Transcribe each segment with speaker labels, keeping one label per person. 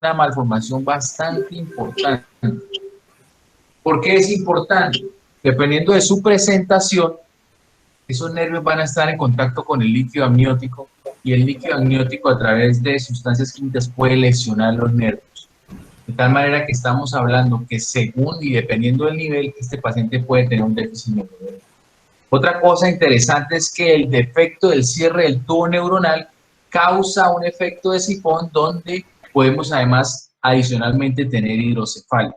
Speaker 1: una malformación bastante importante. ¿Por qué es importante? Dependiendo de su presentación, esos nervios van a estar en contacto con el líquido amniótico y el líquido amniótico a través de sustancias químicas puede lesionar los nervios. De tal manera que estamos hablando que según y dependiendo del nivel, este paciente puede tener un déficit neuronal. Otra cosa interesante es que el defecto del cierre del tubo neuronal causa un efecto de sifón donde podemos además adicionalmente tener hidrocefalia.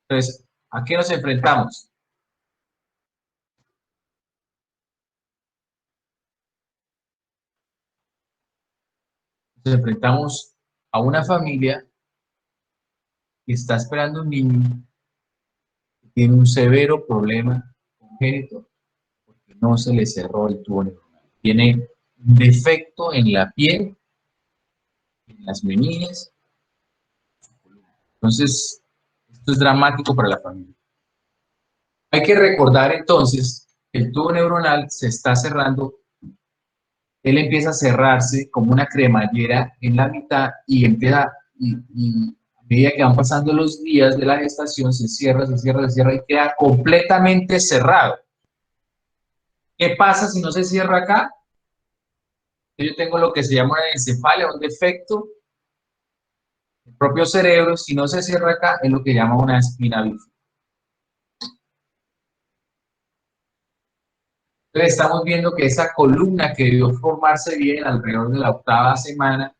Speaker 1: Entonces, ¿a qué nos enfrentamos? Nos enfrentamos a una familia que está esperando un niño que tiene un severo problema congénito porque no se le cerró el tubo neuronal. Tiene un defecto en la piel, en las membranas. Entonces, esto es dramático para la familia. Hay que recordar entonces que el tubo neuronal se está cerrando, él empieza a cerrarse como una cremallera en la mitad y empieza, y a medida que van pasando los días de la gestación, se cierra, se cierra, se cierra y queda completamente cerrado. ¿Qué pasa si no se cierra acá? Yo tengo lo que se llama una encefalia, un defecto del propio cerebro. Si no se cierra acá, es lo que llama una espina bífida. Entonces estamos viendo que esa columna que debió formarse bien alrededor de la 8ª semana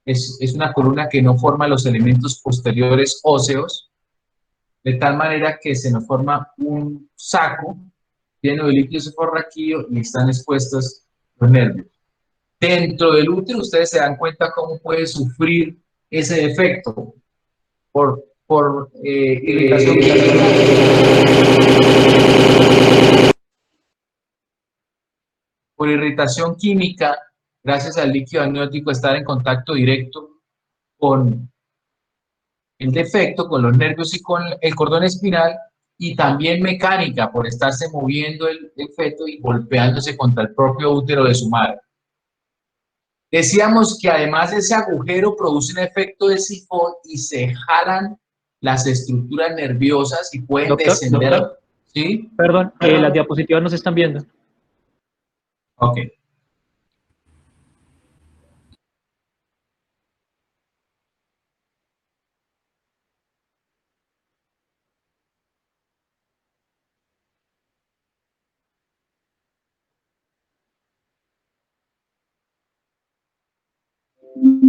Speaker 1: es una columna que no forma los elementos posteriores óseos, de tal manera que se nos forma un saco lleno de líquido cefalorraquídeo y están expuestos los nervios. Dentro del útero ustedes se dan cuenta cómo puede sufrir ese defecto por irritación por irritación química, gracias al líquido amniótico estar en contacto directo con el defecto, con los nervios y con el cordón espinal, y también mecánica por estarse moviendo el feto y golpeándose contra el propio útero de su madre. Decíamos que además ese agujero produce un efecto de sifón y se jalan las estructuras nerviosas y pueden descender. ¿Sí?
Speaker 2: Perdón, las diapositivas no se están viendo.
Speaker 1: Ok.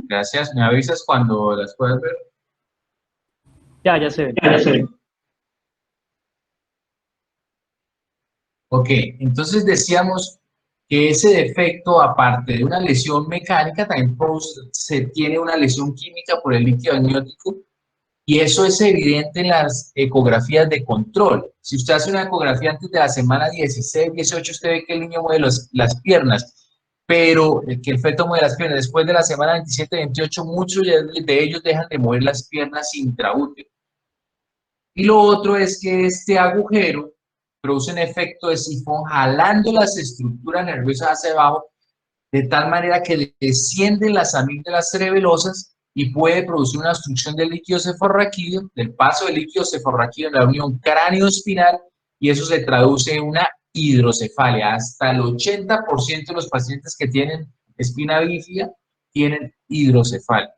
Speaker 1: Gracias. ¿Me avisas cuando las puedas ver?
Speaker 2: Ya se ve.
Speaker 1: Ok, entonces decíamos que ese defecto, aparte de una lesión mecánica, también se tiene una lesión química por el líquido amniótico, y eso es evidente en las ecografías de control. Si usted hace una ecografía antes de la semana 16, 18, usted ve que el niño mueve las piernas, pero que el feto mueve las piernas. Después de la semana 27, 28, muchos de ellos dejan de mover las piernas intraútero. Y lo otro es que este agujero produce un efecto de sifón jalando las estructuras nerviosas hacia abajo, de tal manera que descienden las amígdalas cerebelosas y puede producir una obstrucción del líquido cefalorraquídeo, del paso del líquido cefalorraquídeo en la unión cráneo-espinal, y eso se traduce en una hidrocefalia. Hasta el 80% de los pacientes que tienen espina bífida tienen hidrocefalia.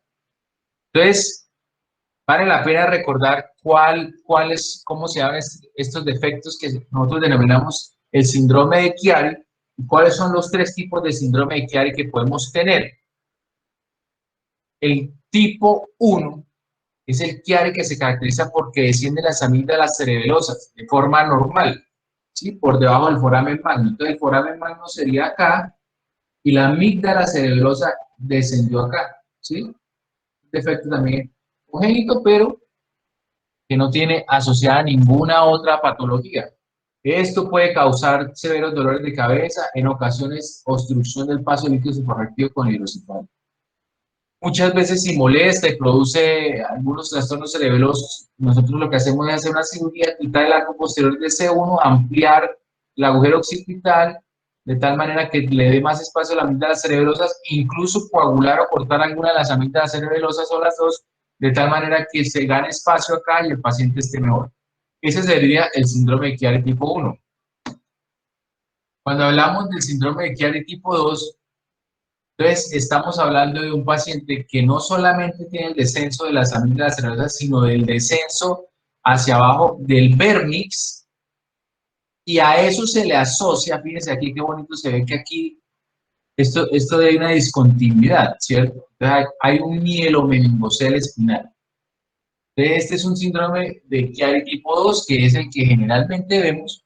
Speaker 1: Entonces, vale la pena recordar cómo se llaman estos defectos que nosotros denominamos el síndrome de Chiari, y cuáles son los 3 tipos de síndrome de Chiari que podemos tener. El tipo 1 es el Chiari que se caracteriza porque desciende las amígdalas cerebelosas de forma normal, ¿sí? Por debajo del foramen magno. Entonces el foramen magno sería acá y la amígdala cerebelosa descendió acá, ¿sí? Un defecto también congénito, pero que no tiene asociada ninguna otra patología. Esto puede causar severos dolores de cabeza, en ocasiones obstrucción del paso del líquido cefalorraquídeo con hidrocefalia. Muchas veces si molesta y produce algunos trastornos cerebelosos, nosotros lo que hacemos es hacer una cirugía, quitar el arco posterior de C1, ampliar el agujero occipital, de tal manera que le dé más espacio a las amígdalas cerebelosas, incluso coagular o cortar alguna de las amígdalas cerebelosas o las dos, de tal manera que se gane espacio acá y el paciente esté mejor. Ese sería el síndrome de Chiari tipo 1. Cuando hablamos del síndrome de Chiari tipo 2, entonces estamos hablando de un paciente que no solamente tiene el descenso de las amígdalas cerebelosas, sino del descenso hacia abajo del vérnix, y a eso se le asocia, fíjense aquí qué bonito se ve que aquí esto de una discontinuidad, ¿cierto? Entonces hay un mielomeningocele espinal. Entonces este es un síndrome de Chiari tipo 2, que es el que generalmente vemos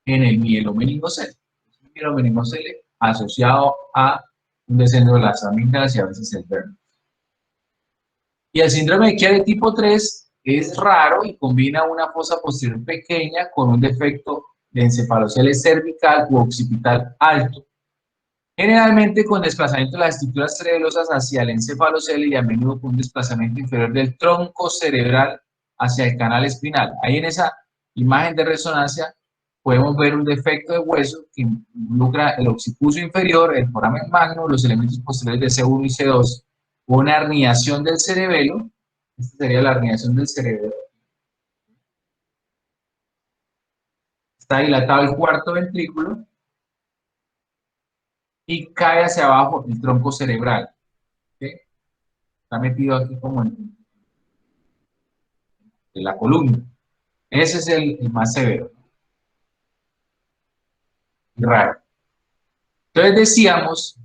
Speaker 1: en el mielomeningocele. El mielomeningocele asociado a un descenso de las amígdalas y a veces el vérnix. Y el síndrome de Chiari tipo 3 es raro y combina una fosa posterior pequeña con un defecto de encefalocele cervical u occipital alto, generalmente con desplazamiento de las estructuras cerebelosas hacia el encefalocele y a menudo con un desplazamiento inferior del tronco cerebral hacia el canal espinal. Ahí en esa imagen de resonancia podemos ver un defecto de hueso que involucra el occipucio inferior, el foramen magno, los elementos posteriores de C1 y C2, una herniación del cerebelo. Esta sería la herniación del cerebelo. Está dilatado el cuarto ventrículo y cae hacia abajo el tronco cerebral. ¿Okay? Está metido aquí como en la columna. Ese es el más severo. Raro. Entonces decíamos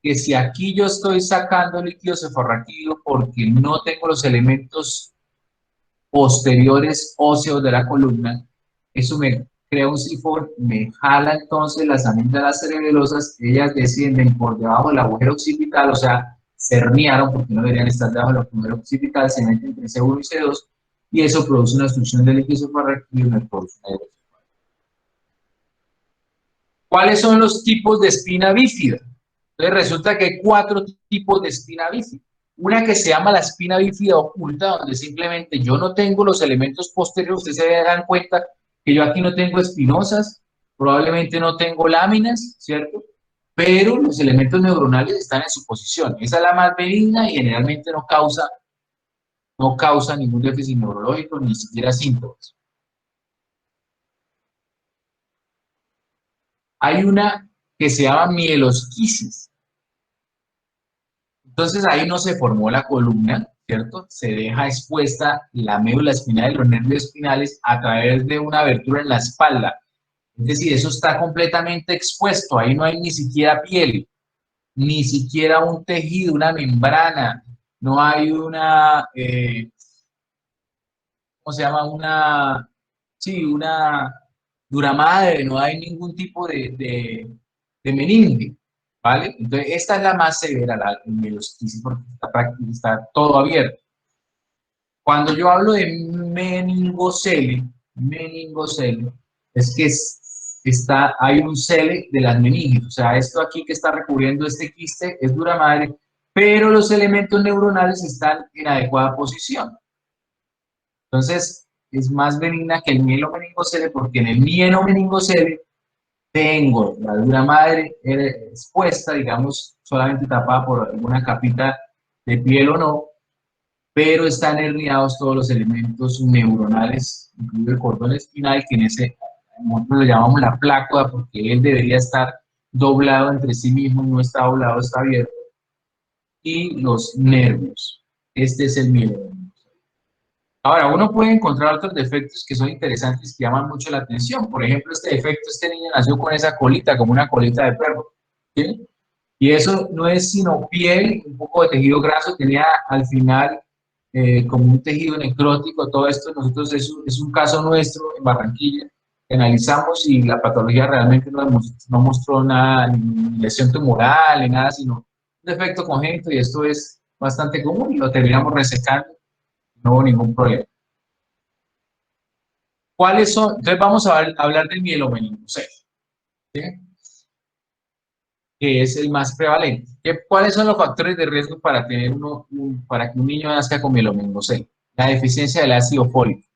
Speaker 1: que si aquí yo estoy sacando líquido cefalorraquídeo porque no tengo los elementos posteriores óseos de la columna, eso me crea un sifón, me jala entonces las amígdalas cerebelosas, ellas descienden por debajo del agujero occipital, o sea, se herniaron porque no deberían estar debajo del agujero occipital, se meten entre C1 y C2, y eso produce una obstrucción del líquido cefalorraquídeo y me produce una erosión. ¿Cuáles son los tipos de espina bífida? Entonces resulta que hay 4 tipos de espina bífida. Una que se llama la espina bífida oculta, donde simplemente yo no tengo los elementos posteriores, ustedes se dan cuenta que yo aquí no tengo espinosas, probablemente no tengo láminas, ¿cierto? Pero los elementos neuronales están en su posición. Esa es la más benigna y generalmente no causa ningún déficit neurológico, ni siquiera síntomas. Hay una que se llama mielosquisis. Entonces ahí no se formó la columna, ¿cierto? Se deja expuesta la médula espinal y los nervios espinales a través de una abertura en la espalda. Es decir, eso está completamente expuesto, ahí no hay ni siquiera piel, ni siquiera un tejido, una membrana, no hay una, ¿cómo se llama? Sí, una duramadre, no hay ningún tipo de meninge, ¿vale? Entonces, esta es la más severa, la mielosquisis, porque está todo abierto. Cuando yo hablo de meningocele, es que hay un cele de las meninges, o sea, esto aquí que está recubriendo este quiste es duramadre, pero los elementos neuronales están en adecuada posición. Entonces, es más benigna que el mielomeningocele, porque en el mielomeningocele tengo la dura madre expuesta, digamos, solamente tapada por alguna capita de piel o no, pero están herniados todos los elementos neuronales, incluido el cordón espinal, que en ese nosotros lo llamamos la plácula, porque él debería estar doblado entre sí mismo, no está doblado, está abierto, y los nervios. Este es el mieloma. Ahora, uno puede encontrar otros defectos que son interesantes, que llaman mucho la atención. Por ejemplo, este defecto, este niño nació con esa colita, como una colita de perro. ¿Sí? Y eso no es sino piel, un poco de tejido graso, tenía al final como un tejido necrótico, todo esto. Nosotros es un caso nuestro en Barranquilla, que analizamos y la patología realmente no mostró nada, ni lesión tumoral, ni nada, sino un defecto congénito, y esto es bastante común y lo terminamos resecando. No hubo ningún problema. ¿Cuáles son? Entonces vamos a hablar del mielomeningocele, ¿sí? Que es el más prevalente. ¿Cuáles son los factores de riesgo para para que un niño nazca con mielomeningocele? La deficiencia del ácido fólico.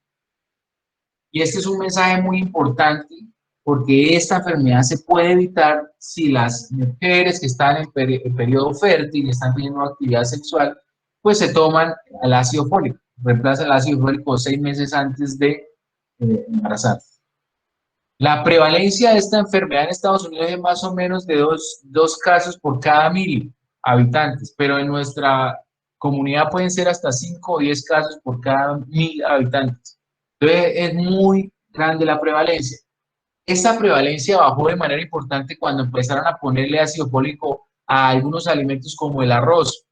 Speaker 1: Y este es un mensaje muy importante porque esta enfermedad se puede evitar si las mujeres que están en periodo fértil y están teniendo actividad sexual, pues se toman el ácido fólico, reemplazan el ácido fólico 6 meses antes de embarazarse. La prevalencia de esta enfermedad en Estados Unidos es más o menos de dos casos por cada 1000 habitantes, pero en nuestra comunidad pueden ser hasta 5 o 10 casos por cada 1000 habitantes. Entonces es muy grande la prevalencia. Esta prevalencia bajó de manera importante cuando empezaron a ponerle ácido fólico a algunos alimentos como el arroz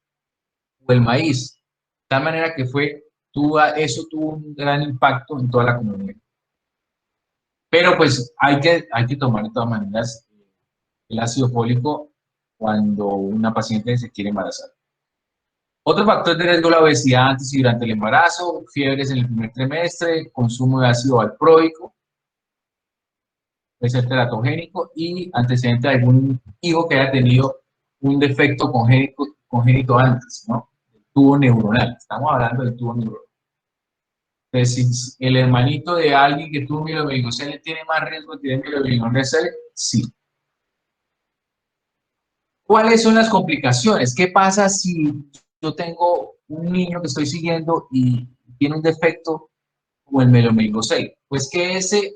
Speaker 1: o el maíz. De tal manera que eso tuvo un gran impacto en toda la comunidad. Pero pues hay que tomar de todas maneras el ácido fólico cuando una paciente se quiere embarazar. Otro factor de riesgo es la obesidad antes y durante el embarazo, fiebres en el primer trimestre, consumo de ácido valproico, puede ser teratogénico y antecedente de algún hijo que haya tenido un defecto congénito antes, ¿no? El tubo neuronal, estamos hablando del tubo neuronal. Entonces, si el hermanito de alguien que tuvo mielomeningocele tiene más riesgo de tener mielomeningocele, sí. ¿Cuáles son las complicaciones? ¿Qué pasa si yo tengo un niño que estoy siguiendo y tiene un defecto como el mielomeningocele? Pues que ese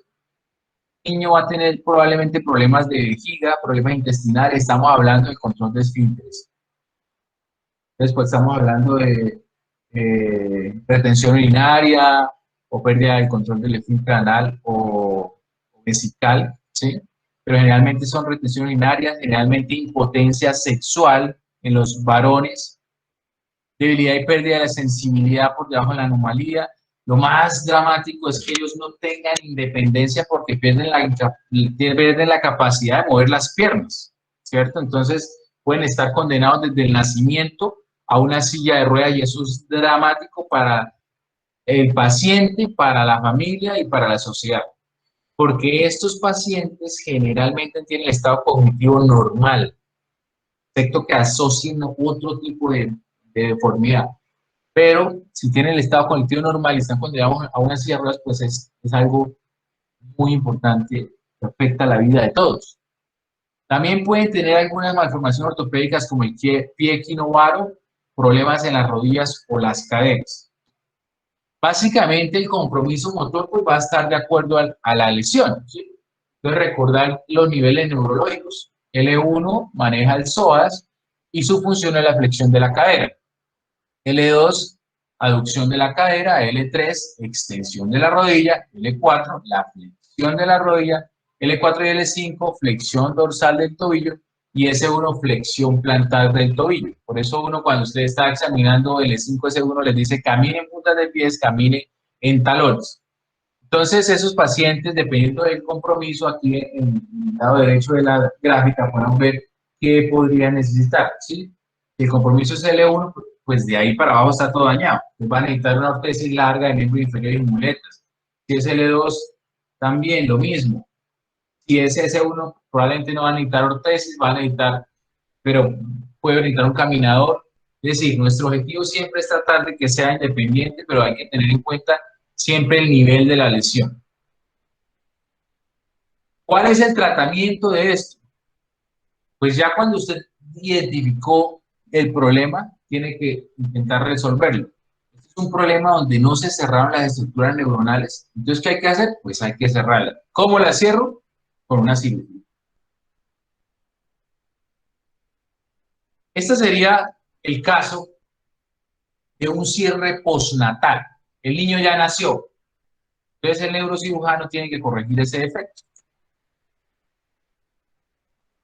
Speaker 1: niño va a tener probablemente problemas de vejiga, problemas intestinales, estamos hablando de control de esfínteres. Después estamos hablando de retención urinaria o pérdida del control del esfínter anal o vesical, ¿sí? Pero generalmente son retención urinaria, generalmente impotencia sexual en los varones, debilidad y pérdida de la sensibilidad por debajo de la anomalía. Lo más dramático es que ellos no tengan independencia porque pierden la capacidad de mover las piernas, ¿cierto? Entonces pueden estar condenados desde el nacimiento a una silla de ruedas y eso es dramático para el paciente, para la familia y para la sociedad. Porque estos pacientes generalmente tienen el estado cognitivo normal, excepto que asocien otro tipo de deformidad. Pero si tienen el estado cognitivo normal y están condenados a una silla de ruedas, pues es algo muy importante que afecta la vida de todos. También pueden tener algunas malformaciones ortopédicas como el pie equinovaro, problemas en las rodillas o las caderas. Básicamente el compromiso motor pues, va a estar de acuerdo a la lesión, ¿sí? Entonces recordar los niveles neurológicos. L1 maneja el psoas y su función es la flexión de la cadera. L2, aducción de la cadera. L3, extensión de la rodilla. L4, la flexión de la rodilla. L4 y L5, flexión dorsal del tobillo. Y S1, flexión plantar del tobillo. Por eso uno cuando usted está examinando L5, S1 les dice camine en puntas de pies, camine en talones. Entonces esos pacientes, dependiendo del compromiso, aquí en el lado derecho de la gráfica pueden ver qué podrían necesitar, ¿sí? Si el compromiso es L1, pues de ahí para abajo está todo dañado. Pues van a necesitar una ortesis larga de miembro inferior y muletas. Si es L2, también lo mismo. Si es S1, probablemente no van a necesitar ortesis, van a necesitar, pero puede necesitar un caminador. Es decir, nuestro objetivo siempre es tratar de que sea independiente, pero hay que tener en cuenta siempre el nivel de la lesión. ¿Cuál es el tratamiento de esto? Pues ya cuando usted identificó el problema, tiene que intentar resolverlo. Este es un problema donde no se cerraron las estructuras neuronales. Entonces, ¿qué hay que hacer? Pues hay que cerrarla. ¿Cómo la cierro? Con una cirugía. Este sería el caso de un cierre postnatal. El niño ya nació. Entonces, el neurocirujano tiene que corregir ese defecto.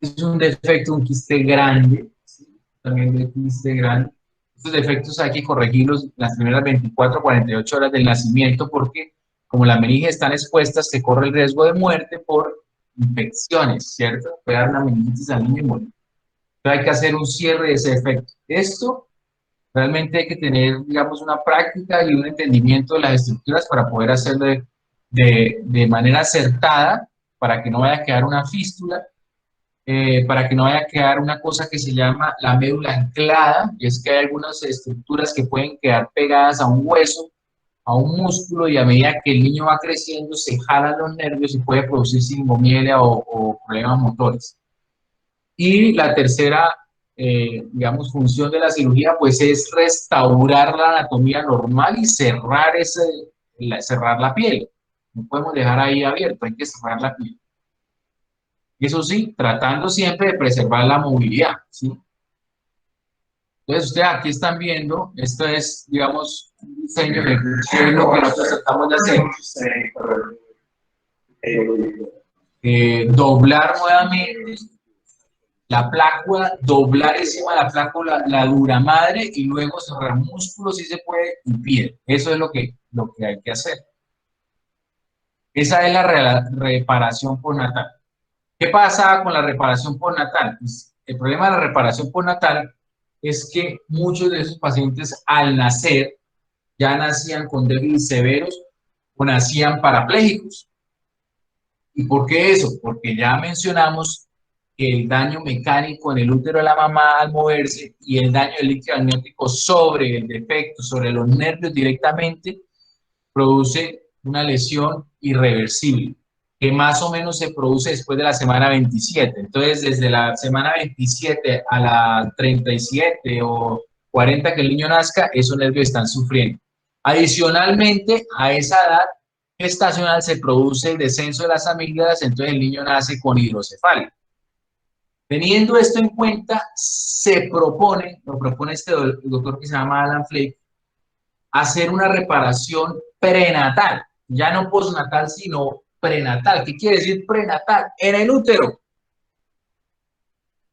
Speaker 1: Es un defecto, un quiste grande, ¿sí? También de quiste grande. Estos defectos hay que corregirlos las primeras 24 o 48 horas del nacimiento porque como las meninges están expuestas, se corre el riesgo de muerte por infecciones, ¿cierto? Puede dar una meningitis al niño y morir. Entonces hay que hacer un cierre de ese defecto. Esto realmente hay que tener, digamos, una práctica y un entendimiento de las estructuras para poder hacerlo de manera acertada, para que no vaya a quedar una fístula, para que no vaya a quedar una cosa que se llama la médula anclada, y es que hay algunas estructuras que pueden quedar pegadas a un hueso, a un músculo y a medida que el niño va creciendo se jalan los nervios y puede producir singomiela o problemas motores. Y la tercera, digamos, función de la cirugía, pues es restaurar la anatomía normal y cerrar, cerrar la piel. No podemos dejar ahí abierto, hay que cerrar la piel. Eso sí, tratando siempre de preservar la movilidad, ¿sí? Entonces, ustedes aquí están viendo, esto es, digamos, un diseño de qué es lo que nosotros tratamos de hacer. Doblar nuevamente la plácula, doblar encima de la plácula la dura madre y luego cerrar músculos si se puede y piel. Eso es lo que hay que hacer. Esa es la reparación postnatal. ¿Qué pasa con la reparación postnatal? Pues, el problema de la reparación postnatal es que muchos de esos pacientes al nacer ya nacían con débiles severos o nacían parapléjicos. ¿Y por qué eso? Porque ya mencionamos que el daño mecánico en el útero de la mamá al moverse y el daño del líquido amniótico sobre el defecto, sobre los nervios directamente, produce una lesión irreversible, que más o menos se produce después de la semana 27. Entonces, desde la semana 27 a la 37 o 40 que el niño nazca, esos nervios están sufriendo. Adicionalmente, a esa edad gestacional se produce el descenso de las amígdalas, entonces el niño nace con hidrocefalia. Teniendo esto en cuenta, lo propone este doctor que se llama Alan Flake, hacer una reparación prenatal, ya no postnatal, sino prenatal. ¿Qué quiere decir prenatal? En el útero.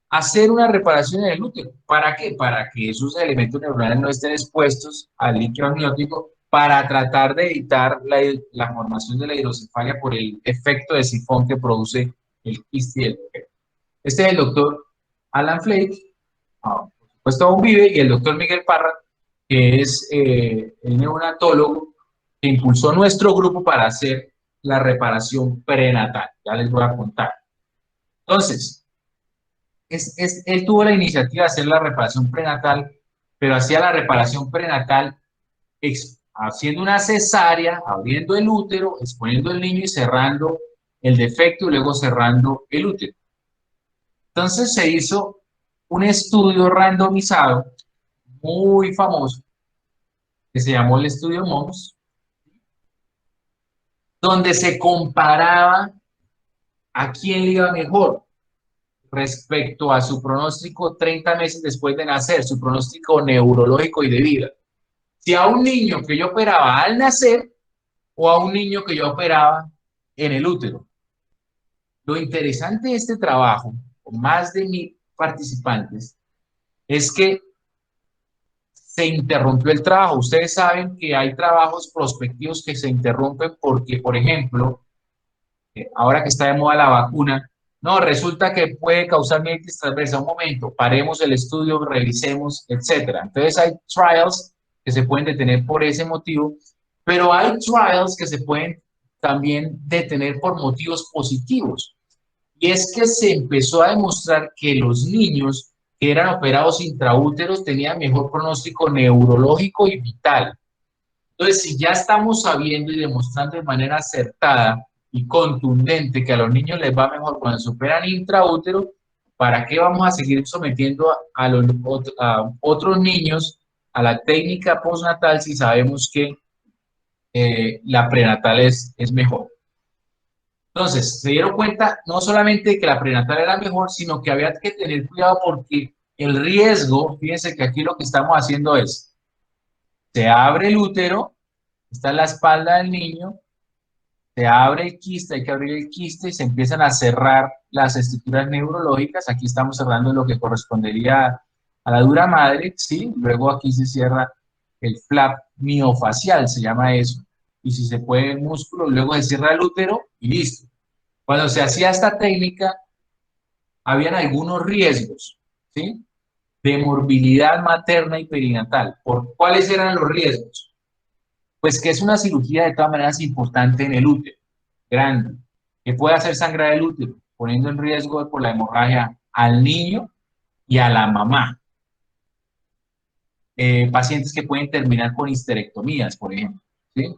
Speaker 1: Hacer una reparación en el útero. ¿Para qué? Para que esos elementos neuronales no estén expuestos al líquido amniótico, para tratar de evitar la formación de la hidrocefalia por el efecto de sifón que produce el quiste y el defecto. Este es el doctor Alan Flake, por supuesto aún vive, y el doctor Miguel Parra, que es el neonatólogo que impulsó nuestro grupo para hacer la reparación prenatal. Ya les voy a contar. Entonces, él tuvo la iniciativa de hacer la reparación prenatal, pero hacía la reparación prenatal haciendo una cesárea, abriendo el útero, exponiendo el niño y cerrando el defecto y luego cerrando el útero. Entonces se hizo un estudio randomizado muy famoso que se llamó el estudio MOMS, donde se comparaba a quién le iba mejor respecto a su pronóstico 30 meses después de nacer, su pronóstico neurológico y de vida. Si a un niño que yo operaba al nacer o a un niño que yo operaba en el útero. Lo interesante de este trabajo, con más de 1000 participantes, es que se interrumpió el trabajo. Ustedes saben que hay trabajos prospectivos que se interrumpen porque, por ejemplo, ahora que está de moda la vacuna, no, resulta que puede causar mielitis transversa. Un momento, paremos el estudio, revisemos, etcétera. Entonces hay trials que se pueden detener por ese motivo, pero hay trials que se pueden también detener por motivos positivos. Y es que se empezó a demostrar que los niños que eran operados intraúteros tenían mejor pronóstico neurológico y vital. Entonces, si ya estamos sabiendo y demostrando de manera acertada y contundente que a los niños les va mejor cuando se operan intraútero, ¿para qué vamos a seguir sometiendo a otros niños a la técnica postnatal si sabemos que la prenatal es mejor? Entonces, se dieron cuenta no solamente de que la prenatal era mejor, sino que había que tener cuidado porque el riesgo, fíjense que aquí lo que estamos haciendo es, se abre el útero, está en la espalda del niño, se abre el quiste, hay que abrir el quiste y se empiezan a cerrar las estructuras neurológicas. Aquí estamos cerrando lo que correspondería a la dura madre, ¿sí? Luego aquí se cierra el flap miofacial, se llama eso. Y si se puede el músculo, luego se cierra el útero y listo. Cuando se hacía esta técnica, habían algunos riesgos, ¿sí? De morbilidad materna y perinatal. ¿Cuáles eran los riesgos? Pues que es una cirugía de todas maneras importante en el útero, grande, que puede hacer sangrar el útero, poniendo en riesgo por la hemorragia al niño y a la mamá. Pacientes que pueden terminar con histerectomías, por ejemplo. ¿sí?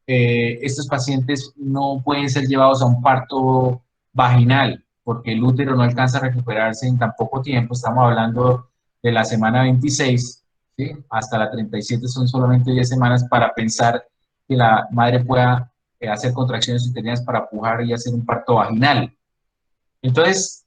Speaker 1: Estos pacientes no pueden ser llevados a un parto vaginal porque el útero no alcanza a recuperarse en tan poco tiempo. Estamos hablando de la semana 26, ¿sí? Hasta la 37 son solamente 10 semanas para pensar que la madre pueda hacer contracciones uterinas para pujar y hacer un parto vaginal. Entonces,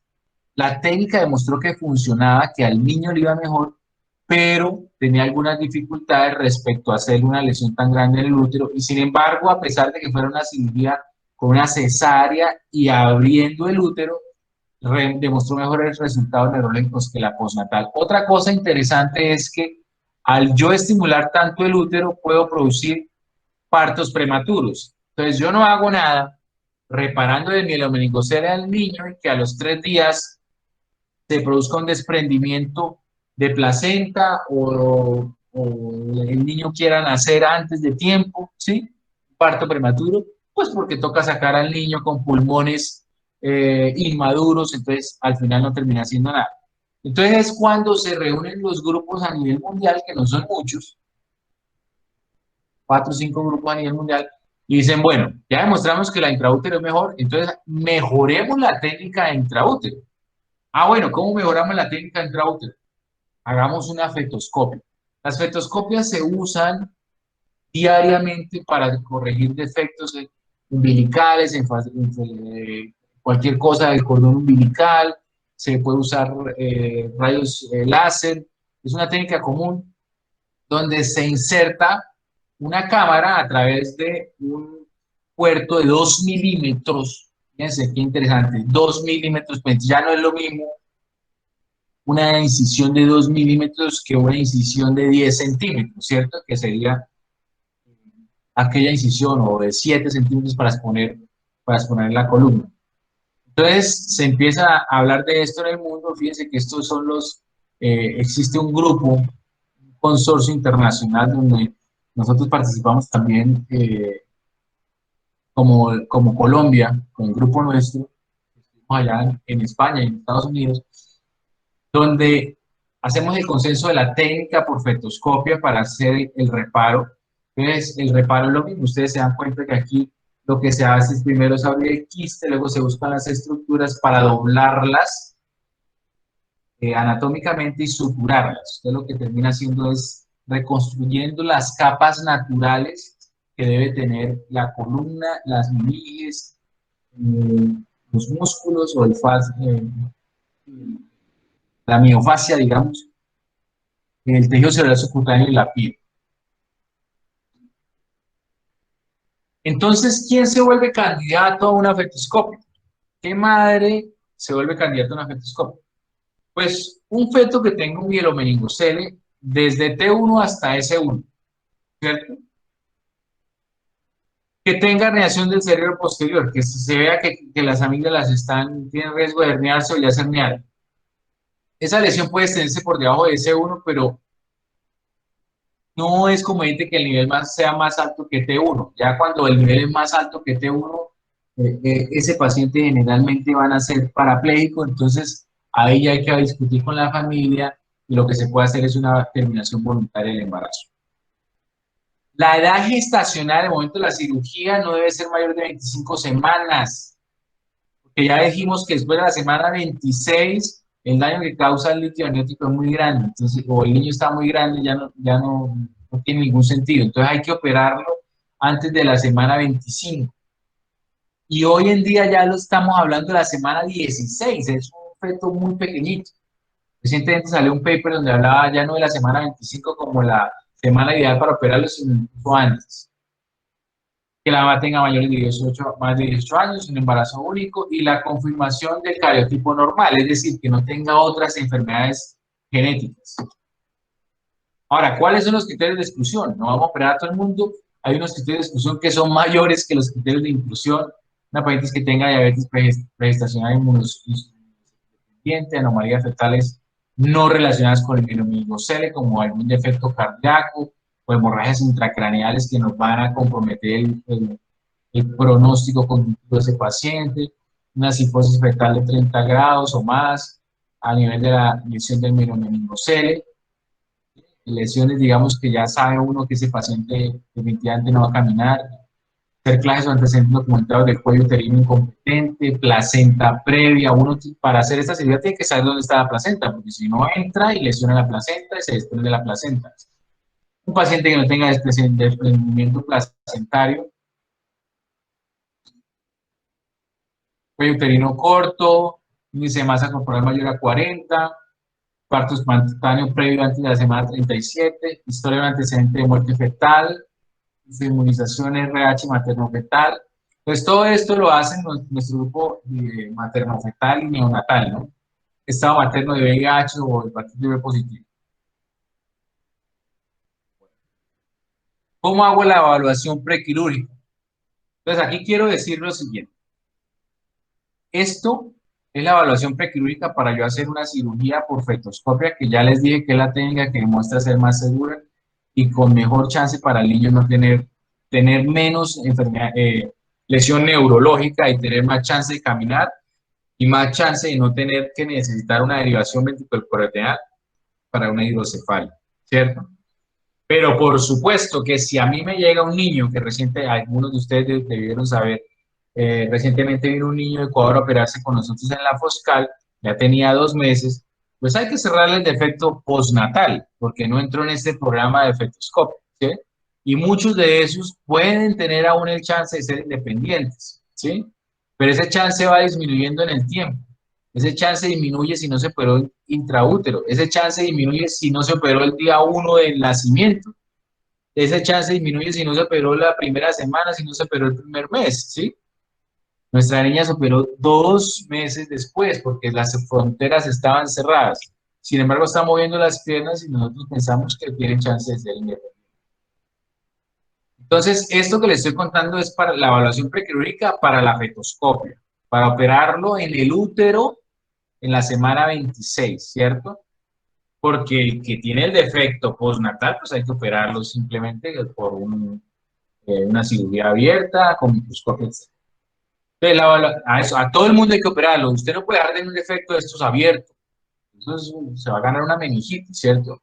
Speaker 1: la técnica demostró que funcionaba, que al niño le iba mejor, pero tenía algunas dificultades respecto a hacer una lesión tan grande en el útero y sin embargo, a pesar de que fuera una cirugía con una cesárea y abriendo el útero, demostró mejores resultados neurológicos que la postnatal. Otra cosa interesante es que al yo estimular tanto el útero, puedo producir partos prematuros. Entonces, yo no hago nada reparando el mielomeningocele al niño y que a los 3 días se produzca un desprendimiento de placenta o el niño quiera nacer antes de tiempo, ¿sí? Parto prematuro, pues porque toca sacar al niño con pulmones inmaduros, entonces al final no termina haciendo nada. Entonces es cuando se reúnen los grupos a nivel mundial, que no son muchos, 4 o 5 grupos a nivel mundial, y dicen, bueno, ya demostramos que la intraútero es mejor, entonces mejoremos la técnica de intraútero. Ah, bueno, ¿cómo mejoramos la técnica de intraútero? Hagamos una fetoscopia. Las fetoscopias se usan diariamente para corregir defectos umbilicales, cualquier cosa del cordón umbilical, se puede usar rayos láser. Es una técnica común donde se inserta una cámara a través de un puerto de 2 milímetros. Fíjense qué interesante, 2 milímetros, pues ya no es lo mismo una incisión de 2 milímetros que una incisión de 10 centímetros, ¿cierto? Que sería aquella incisión o de 7 centímetros para exponer la columna. Entonces se empieza a hablar de esto en el mundo. Fíjense que estos son existe un grupo, un consorcio internacional donde nosotros participamos también como Colombia, con el grupo nuestro, allá en España y en Estados Unidos, donde hacemos el consenso de la técnica por fetoscopia para hacer el reparo. Entonces, el reparo es lo mismo. Ustedes se dan cuenta que aquí lo que se hace es primero se abre el quiste, luego se buscan las estructuras para doblarlas anatómicamente y suturarlas. Entonces, lo que termina haciendo es reconstruyendo las capas naturales que debe tener la columna, las meninges, eh, los músculos o el la miofascia, digamos, el tejido celular subcutáneo y la piel. Entonces, ¿quién se vuelve candidato a una fetoscopia? ¿Qué madre se vuelve candidato a una fetoscopia? Pues un feto que tenga un mielomeningocele desde T1 hasta S1, ¿cierto? Que tenga herniación del cerebro posterior, que se vea que las amígdalas tienen riesgo de herniarse o ya se herniaron. Esa lesión puede extenderse por debajo de S1, pero no es conveniente que el nivel sea más alto que T1. Ya cuando el nivel es más alto que T1, ese paciente generalmente van a ser parapléjico, entonces ahí ya hay que discutir con la familia y lo que se puede hacer es una terminación voluntaria del embarazo. La edad gestacional al momento de la cirugía no debe ser mayor de 25 semanas, porque ya dijimos que después de la semana 26 el daño que causa el líquido amniótico es muy grande, entonces, o el niño está muy grande, no tiene ningún sentido. Entonces hay que operarlo antes de la semana 25. Y hoy en día ya lo estamos hablando de la semana 16, es un feto muy pequeñito. Recientemente salió un paper donde hablaba ya no de la semana 25 como la semana ideal para operarlo, sino incluso antes. Que la mamá tenga más de 18 años, un embarazo único y la confirmación del cariotipo normal, es decir, que no tenga otras enfermedades genéticas. Ahora, ¿cuáles son los criterios de exclusión? No vamos a operar a todo el mundo. Hay unos criterios de exclusión que son mayores que los criterios de inclusión. Una paciente que tenga diabetes pregestacional inmunodeficiente, anomalías fetales no relacionadas con el mielomeningocele, como algún defecto cardíaco o hemorragias intracraneales que nos van a comprometer el pronóstico cognitivo de ese paciente, una cifosis fetal de 30 grados o más a nivel de la lesión del mielomeningocele, lesiones, digamos que ya sabe uno que ese paciente definitivamente no va a caminar, cerclajes o antecedentes documentados del cuello uterino incompetente, placenta previa. Uno para hacer esta cirugía tiene que saber dónde está la placenta, porque si no entra y lesiona la placenta y se desprende la placenta. Un paciente que no tenga desprendimiento placentario, cuello uterino corto, índice de masa corporal mayor a 40, parto espontáneo previo antes de la semana 37, historia de antecedente de muerte fetal, inmunización RH materno-fetal. Pues todo esto lo hacen nuestro grupo materno-fetal y neonatal, ¿no? Estado materno de VIH o hepatitis B positivo. ¿Cómo hago la evaluación prequirúrgica? Entonces aquí quiero decir lo siguiente. Esto es la evaluación prequirúrgica para yo hacer una cirugía por fetoscopia, que ya les dije que es la técnica que demuestra ser más segura y con mejor chance para el niño no tener menos enfermedad, lesión neurológica y tener más chance de caminar y más chance de no tener que necesitar una derivación ventricular para una hidrocefalia, ¿cierto? Pero por supuesto que si a mí me llega un niño, que algunos de ustedes debieron saber, recientemente vino un niño de Ecuador a operarse con nosotros en la Foscal, ya tenía 2 meses, pues hay que cerrarle el defecto postnatal, porque no entró en este programa de fetoscopio, ¿sí? Y muchos de esos pueden tener aún el chance de ser independientes, ¿sí? Pero ese chance va disminuyendo en el tiempo. Ese chance disminuye si no se operó intraútero. Ese chance disminuye si no se operó el día 1 del nacimiento. Ese chance disminuye si no se operó la primera semana, si no se operó el primer mes, ¿sí? Nuestra niña se operó 2 meses después porque las fronteras estaban cerradas. Sin embargo, está moviendo las piernas y nosotros pensamos que tiene chance de ser independiente. Entonces, esto que les estoy contando es para la evaluación prequirúrgica para la fetoscopia, para operarlo en el útero en la semana 26, ¿cierto? Porque el que tiene el defecto postnatal, pues hay que operarlo simplemente por una cirugía abierta, con microscopio, etc. Entonces, a todo el mundo hay que operarlo. Usted no puede dejar de un defecto de estos abiertos. Entonces, se va a ganar una meningitis, ¿cierto?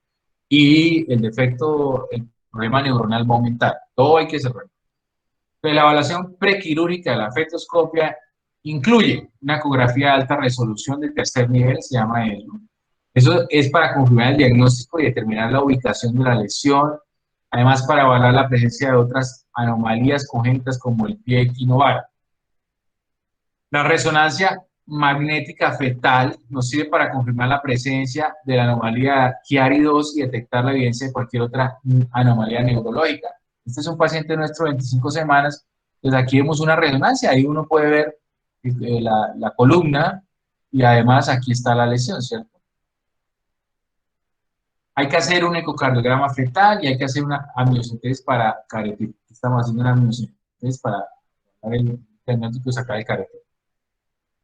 Speaker 1: Y el defecto, el problema neuronal va a aumentar. Todo hay que cerrar. Entonces, la evaluación prequirúrgica de la fetoscopia incluye una ecografía de alta resolución de tercer nivel, se llama eso. Eso es para confirmar el diagnóstico y determinar la ubicación de la lesión, además para evaluar la presencia de otras anomalías congénitas como el pie equinovar. La resonancia magnética fetal nos sirve para confirmar la presencia de la anomalía Chiari-2 y detectar la evidencia de cualquier otra anomalía neurológica. Este es un paciente nuestro de 25 semanas, entonces aquí vemos una resonancia, ahí uno puede ver la columna y además aquí está la lesión, ¿cierto? Hay que hacer un ecocardiograma fetal y hay que hacer una amniocentesis para careter. Estamos haciendo una amniocentesis para ver el diagnóstico y sacar el careter.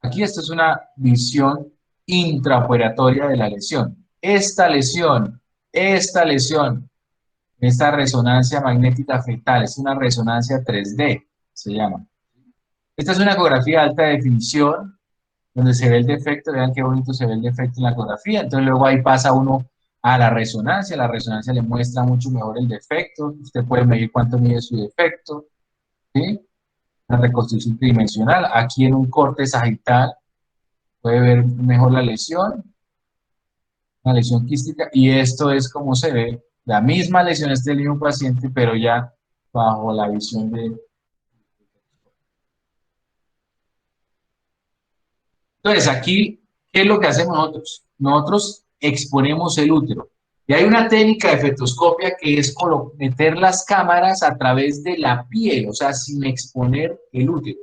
Speaker 1: Aquí esto es una visión intraoperatoria de la lesión. Esta lesión, esta resonancia magnética fetal, es una resonancia 3D, se llama. Esta es una ecografía de alta definición, donde se ve el defecto, vean qué bonito se ve el defecto en la ecografía, entonces luego ahí pasa uno a la resonancia le muestra mucho mejor el defecto, usted puede medir cuánto mide su defecto, ¿sí? La reconstrucción tridimensional, aquí en un corte sagital, puede ver mejor la lesión, una lesión quística, y esto es como se ve, la misma lesión, este es el mismo paciente, pero ya bajo la visión de... Entonces, aquí, ¿qué es lo que hacemos nosotros? Nosotros exponemos el útero. Y hay una técnica de fetoscopia que es meter las cámaras a través de la piel, o sea, sin exponer el útero.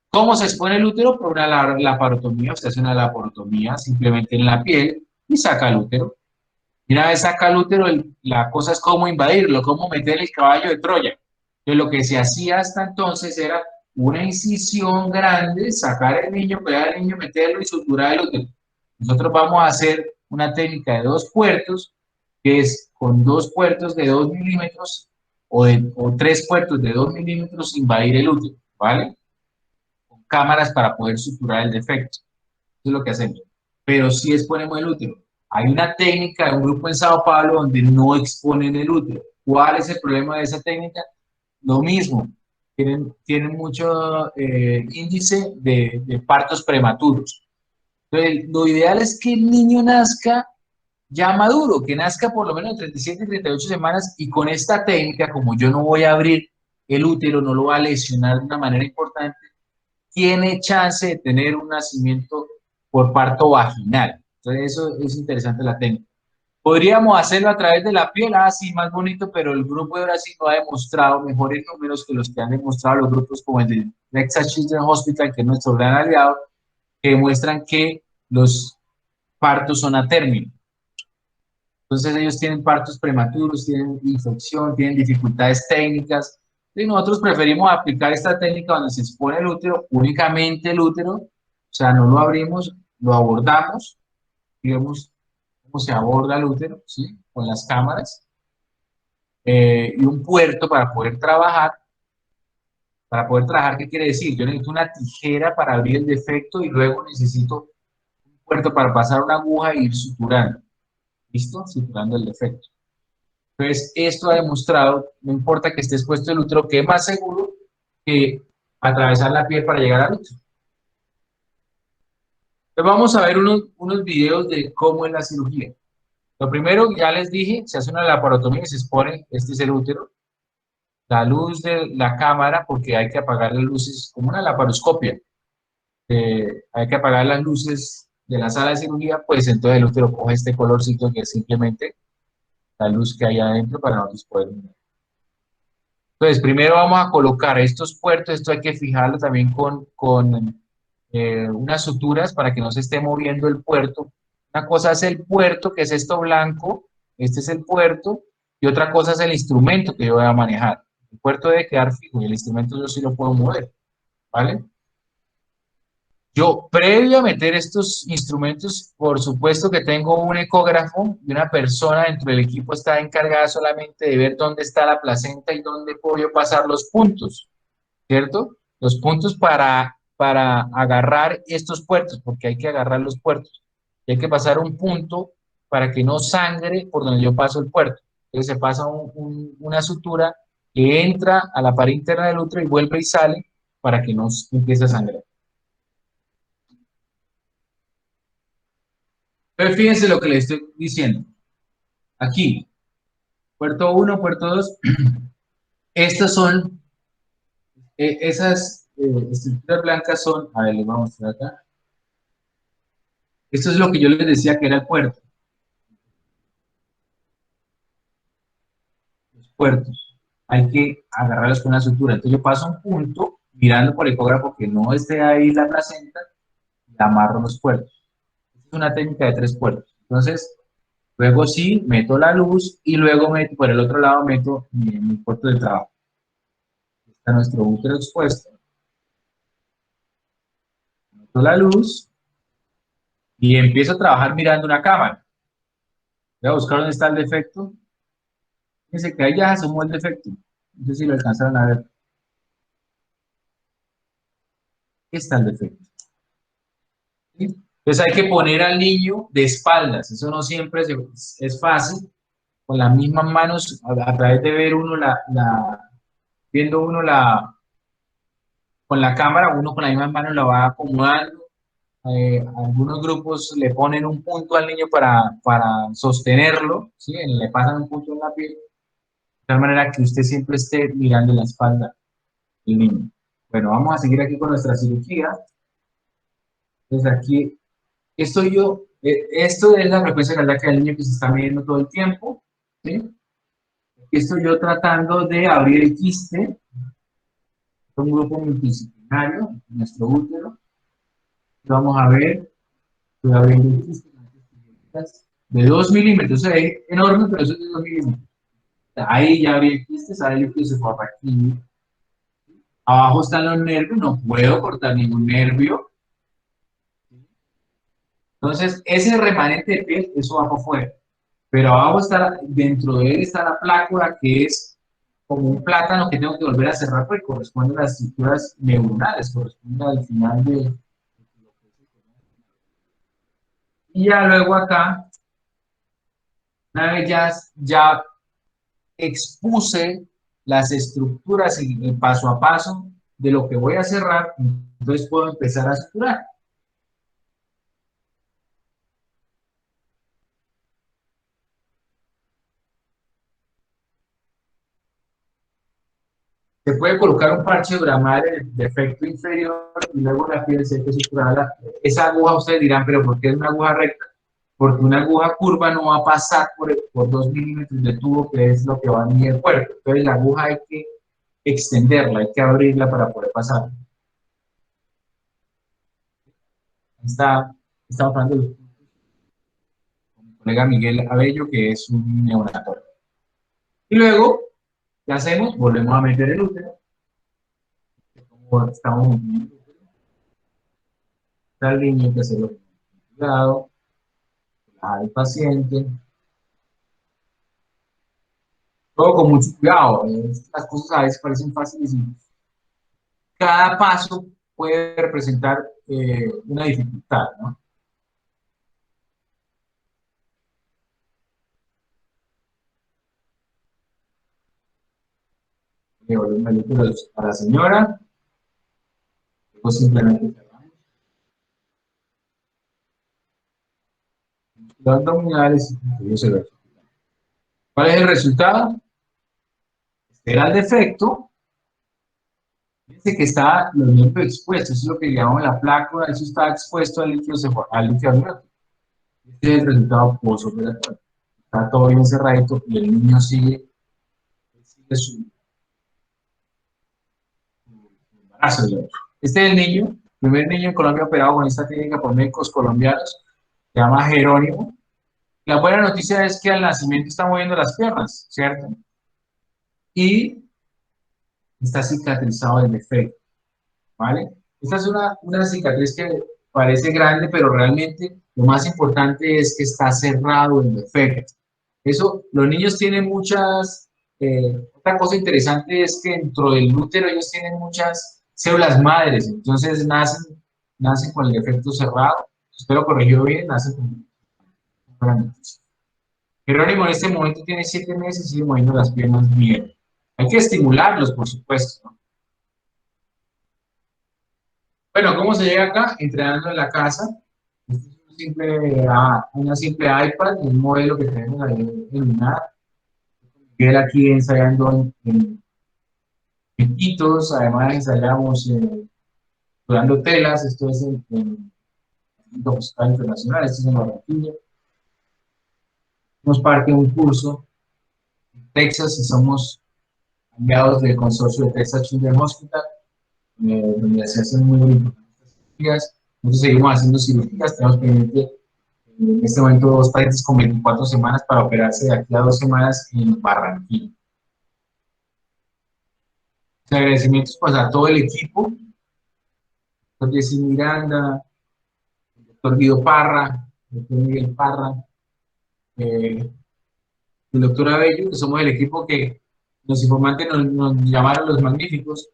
Speaker 1: ¿Cómo se expone el útero? Por una laparotomía, usted hace una laparotomía simplemente en la piel y saca el útero. Y una vez saca el útero, la cosa es cómo invadirlo, cómo meter el caballo de Troya. Entonces, lo que se hacía hasta entonces era una incisión grande, sacar el niño, pegar al niño, meterlo y suturar el útero. Nosotros vamos a hacer una técnica de 2 puertos, que es con 2 puertos de 2 milímetros o 3 puertos de 2 milímetros invadir el útero, ¿vale? Con cámaras para poder suturar el defecto. Eso es lo que hacemos. Pero sí exponemos el útero. Hay una técnica de un grupo en Sao Paulo donde no exponen el útero. ¿Cuál es el problema de esa técnica? Lo mismo, tienen mucho índice de partos prematuros. Entonces, lo ideal es que el niño nazca ya maduro, que nazca por lo menos 37 y 38 semanas, y con esta técnica, como yo no voy a abrir el útero, no lo va a lesionar de una manera importante, tiene chance de tener un nacimiento por parto vaginal. Entonces, eso es interesante la técnica. Podríamos hacerlo a través de la piel, sí, más bonito, pero el grupo de Brasil no ha demostrado mejores números que los que han demostrado los grupos como el de Texas Children's Hospital, que es nuestro gran aliado, que demuestran que los partos son a término. Entonces ellos tienen partos prematuros, tienen infección, tienen dificultades técnicas, y nosotros preferimos aplicar esta técnica donde se expone el útero, únicamente el útero, o sea, no lo abrimos, lo abordamos, digamos, cómo se aborda el útero, ¿sí? Con las cámaras, y un puerto para poder trabajar. Para poder trabajar, ¿qué quiere decir? Yo necesito una tijera para abrir el defecto y luego necesito un puerto para pasar una aguja e ir suturando. ¿Listo? Suturando el defecto. Entonces, esto ha demostrado, no importa que esté expuesto el útero, que es más seguro que atravesar la piel para llegar al útero. Entonces, vamos a ver unos videos de cómo es la cirugía. Lo primero, ya les dije, se hace una laparotomía y se expone, este es el útero, la luz de la cámara, porque hay que apagar las luces, como una laparoscopia. Hay que apagar las luces de la sala de cirugía, pues entonces el útero coge este colorcito que es simplemente la luz que hay adentro para nosotros poder mirar. Entonces, primero vamos a colocar estos puertos, esto hay que fijarlo también con unas suturas para que no se esté moviendo el puerto. Una cosa es el puerto, que es esto blanco, este es el puerto, y otra cosa es el instrumento que yo voy a manejar. El puerto debe quedar fijo y el instrumento yo sí lo puedo mover, ¿vale? Yo, previo a meter estos instrumentos, por supuesto que tengo un ecógrafo y una persona dentro del equipo está encargada solamente de ver dónde está la placenta y dónde puedo yo pasar los puntos, ¿cierto? Los puntos para agarrar estos puertos, porque hay que agarrar los puertos. Y hay que pasar un punto para que no sangre por donde yo paso el puerto. Entonces se pasa una sutura que entra a la pared interna del útero y vuelve y sale para que no empiece a sangrar. Pero fíjense lo que les estoy diciendo. Aquí, puerto 1, puerto 2, estas son, esas estructuras blancas son, a ver, les voy a mostrar acá. Esto es lo que yo les decía que era el puerto. Los puertos. Hay que agarrarlos con una sutura. Entonces yo paso un punto, mirando por el ecógrafo que no esté ahí la placenta, y amarro los puertos. Es una técnica de 3 puertos. Entonces, luego sí, meto la luz y luego meto, por el otro lado meto mi puerto de trabajo. Está nuestro útero expuesto. Meto la luz y empiezo a trabajar mirando una cámara. Voy a buscar dónde está el defecto. Fíjense que ahí ya asomó el defecto. No sé si lo alcanzaron a ver. Aquí está el defecto. ¿Sí? Entonces hay que poner al niño de espaldas. Eso no siempre es fácil. Con las mismas manos, a través de ver uno viendo uno con la cámara, uno con las mismas manos la va acomodando. Algunos grupos le ponen un punto al niño para sostenerlo, ¿sí? Le pasan un punto en la piel, de tal manera que usted siempre esté mirando la espalda del niño. Bueno, vamos a seguir aquí con nuestra cirugía. Entonces aquí estoy yo, esto es la frecuencia cardíaca del niño que se está midiendo todo el tiempo, ¿sí? Estoy yo tratando de abrir el quiste, un grupo multidisciplinario, nuestro útero. Vamos a ver, estoy abriendo el quiste de 2 milímetros, o sea, es enorme, pero eso es de 2 milímetros. Ahí ya abrí el quiste, sale el líquido, se fue para aquí. Abajo están los nervios, no puedo cortar ningún nervio. Entonces, ese remanente de piel, eso va por fuera. Pero abajo está, dentro de él está la plácula, que es como un plátano que tengo que volver a cerrar porque corresponde a las estructuras neuronales, corresponde al final de... Y ya luego acá Una vez ya expuse las estructuras y el paso a paso de lo que voy a cerrar, entonces puedo empezar a suturar. Se puede colocar un parche duramar en el defecto inferior y luego la piel se que suturada. Esa aguja, ustedes dirán, pero ¿por qué es una aguja recta? Porque una aguja curva no va a pasar por 2 milímetros de tubo, que es lo que va a unir el cuerpo. Entonces la aguja hay que extenderla, hay que abrirla para poder pasar. Está hablando con mi colega Miguel Abello, que es un neonatólogo. Y luego, ¿qué hacemos? Volvemos a meter el útero. Como estamos metiendo el útero, está el niño que se lo cuidado, al paciente, todo con mucho cuidado. Las cosas a veces parecen fáciles y cada paso puede representar una dificultad, ¿no? Le volvemos el útero a la señora, luego simplemente cerramos los abdominales y se ve. ¿Cuál es el resultado? Era el defecto. Fíjense que está los miembros expuestos, eso es lo que llamamos la plácula, eso está expuesto al líquido amniótico. Este es el resultado postoperatorio. Está todo bien cerradito y el niño sigue su embarazo. Este es el niño, el primer niño en Colombia operado con esta técnica por médicos colombianos, se llama Jerónimo. La buena noticia es que al nacimiento está moviendo las piernas, ¿cierto? Y está cicatrizado el defecto, ¿vale? Esta es una cicatriz que parece grande, pero realmente lo más importante es que está cerrado el defecto. Eso, los niños tienen muchas, otra cosa interesante es que dentro del útero ellos tienen muchas células madres, entonces nacen con el defecto cerrado, espero corregido bien, nacen con Jerónimo en este momento tiene 7 meses y sigue moviendo las piernas bien. Hay que estimularlos, por supuesto, ¿no? Bueno, ¿cómo se llega acá? Entrenando en la casa. Este es una simple iPad, un modelo que tenemos ahí en UNAD. Miguel aquí ensayando en Iquitos, además ensayamos curando telas, esto es en Instituto Musical Internacional, esto es en Barranquilla. Somos parte de un curso en Texas y somos aliados del consorcio de Texas Children's Hospital, donde se hacen muy importantes cirugías. Nosotros seguimos haciendo cirugías, tenemos pendiente en este momento 2 pacientes con 24 semanas para operarse de aquí a 2 semanas en Barranquilla. Agradecimientos pues a todo el equipo, doctor Jessy Miranda, el doctor Guido Parra, el doctor Miguel Parra, el doctor Abello, que somos el equipo que los informantes nos llamaron los magníficos,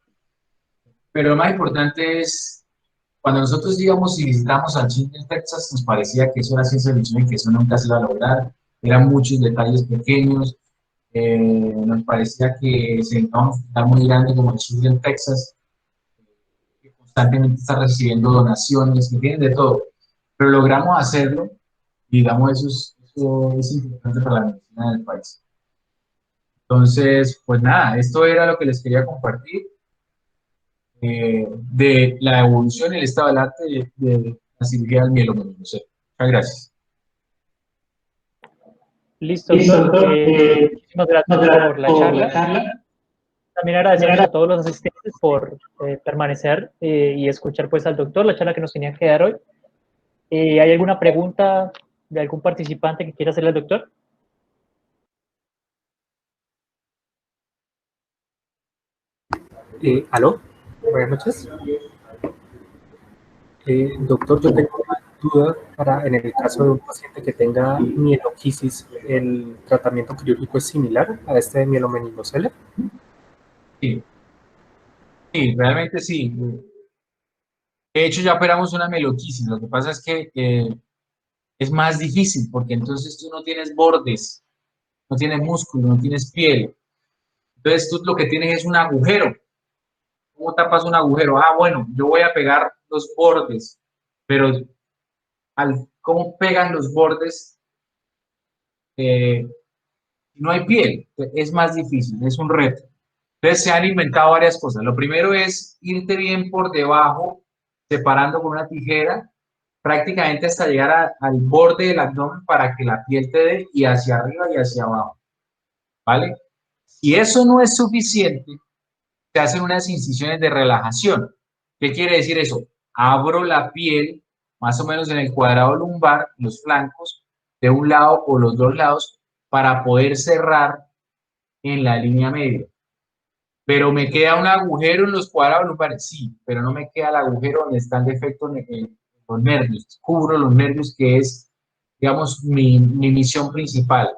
Speaker 1: pero lo más importante es, cuando nosotros íbamos y visitamos al Children's Texas, nos parecía que eso era ciencia ficción y que eso nunca se iba a lograr, eran muchos detalles pequeños, nos parecía que se necesitaba un hospital muy grande como el Children's Texas, que constantemente está recibiendo donaciones, que tienen de todo, pero logramos hacerlo y digamos eso es importante para la medicina del país. Entonces, pues nada, esto era lo que les quería compartir de la evolución y el estado del arte de la cirugía del mieloma. Muchas gracias.
Speaker 2: Listo, doctor. Muchísimas gracias por la charla. También agradecemos a todos los asistentes por permanecer y escuchar pues al doctor la charla que nos tenía que dar hoy. ¿Hay alguna pregunta de algún participante que quiera hacerle al doctor?
Speaker 3: ¿Aló? Buenas noches. Doctor, yo tengo una duda en el caso de un paciente que tenga mieloquisis, ¿el tratamiento quirúrgico es similar a este de mielomeningocele?
Speaker 1: Sí, sí, realmente sí. De hecho, ya operamos una meloquisis. Lo que pasa es que es más difícil porque entonces tú no tienes bordes. no tienes músculo, no tienes piel. Entonces tú lo que tienes es un agujero. ¿Cómo tapas un agujero? Ah, bueno, yo voy a pegar los bordes, pero ¿cómo pegan los bordes? No hay piel, es más difícil, es un reto. Entonces se han inventado varias cosas. Lo primero es irte bien por debajo, separando con una tijera, prácticamente hasta llegar al borde del abdomen para que la piel te dé y hacia arriba y hacia abajo, ¿vale? Si eso no es suficiente, se hacen unas incisiones de relajación. ¿Qué quiere decir eso? Abro la piel más o menos en el cuadrado lumbar, los flancos, de un lado o los dos lados, para poder cerrar en la línea media. Pero me queda un agujero en los cuadrados lumbares, sí, pero no me queda el agujero donde está el defecto en los nervios. Cubro los nervios, que es, digamos, mi misión principal.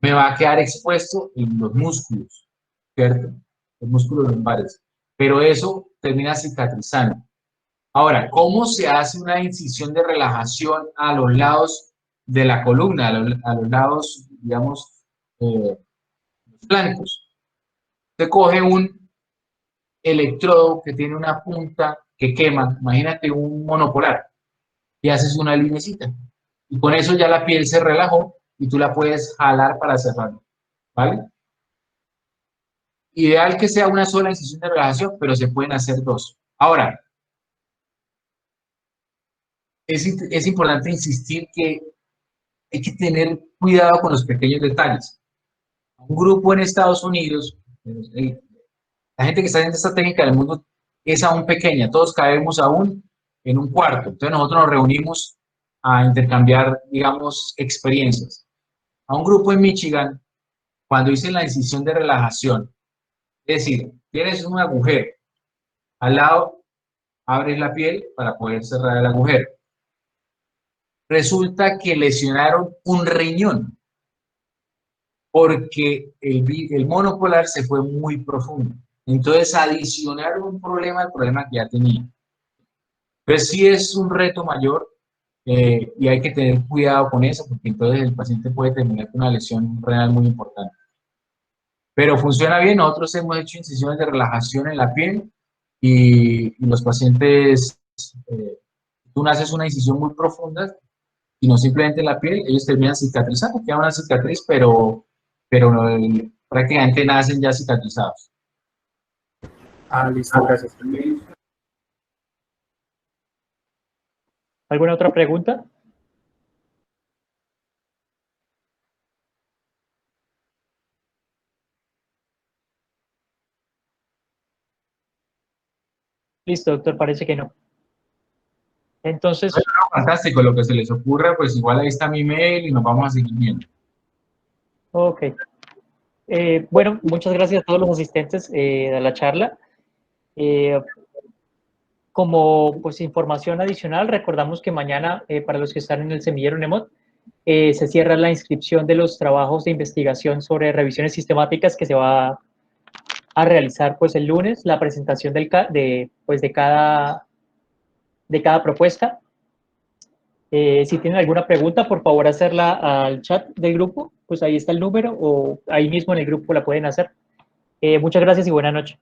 Speaker 1: Me va a quedar expuesto en los músculos, ¿cierto? Los músculos lumbares. Pero eso termina cicatrizando. Ahora, ¿cómo se hace una incisión de relajación a los lados de la columna, a los lados, digamos, los flancos? Usted coge un electrodo que tiene una punta que quema, imagínate un monopolar, y haces una linecita. Y con eso ya la piel se relajó y tú la puedes jalar para cerrarla, ¿vale? Ideal que sea una sola incisión de relajación, pero se pueden hacer dos. Ahora, es importante insistir que hay que tener cuidado con los pequeños detalles. Un grupo en Estados Unidos, la gente que está haciendo esta técnica del mundo es aún pequeña, todos cabemos aún en un cuarto. Entonces nosotros nos reunimos a intercambiar, digamos, experiencias. A un grupo en Michigan, cuando hice la incisión de relajación, es decir, tienes un agujero, al lado abres la piel para poder cerrar el agujero. Resulta que lesionaron un riñón porque el monopolar se fue muy profundo. Entonces adicionaron un problema al problema que ya tenía. Pero sí es un reto mayor y hay que tener cuidado con eso porque entonces el paciente puede terminar con una lesión renal muy importante. Pero funciona bien, nosotros hemos hecho incisiones de relajación en la piel y los pacientes, tú no haces una incisión muy profunda, sino simplemente en la piel, ellos terminan cicatrizando, queda una cicatriz, pero prácticamente nacen ya cicatrizados.
Speaker 3: Ah, listo, gracias.
Speaker 2: ¿Alguna otra pregunta? Listo, doctor, parece que no. Entonces,
Speaker 1: Bueno, fantástico, lo que se les ocurra, pues igual ahí está mi mail y nos vamos a seguir viendo.
Speaker 2: ok. Bueno, muchas gracias a todos los asistentes a la charla. Como pues, información adicional, recordamos que mañana, para los que están en el semillero NEMOT, se cierra la inscripción de los trabajos de investigación sobre revisiones sistemáticas que se va a realizar pues, el lunes, la presentación de cada propuesta. Si tienen alguna pregunta, por favor hacerla al chat del grupo, pues ahí está el número o ahí mismo en el grupo la pueden hacer. Muchas gracias y buena noche.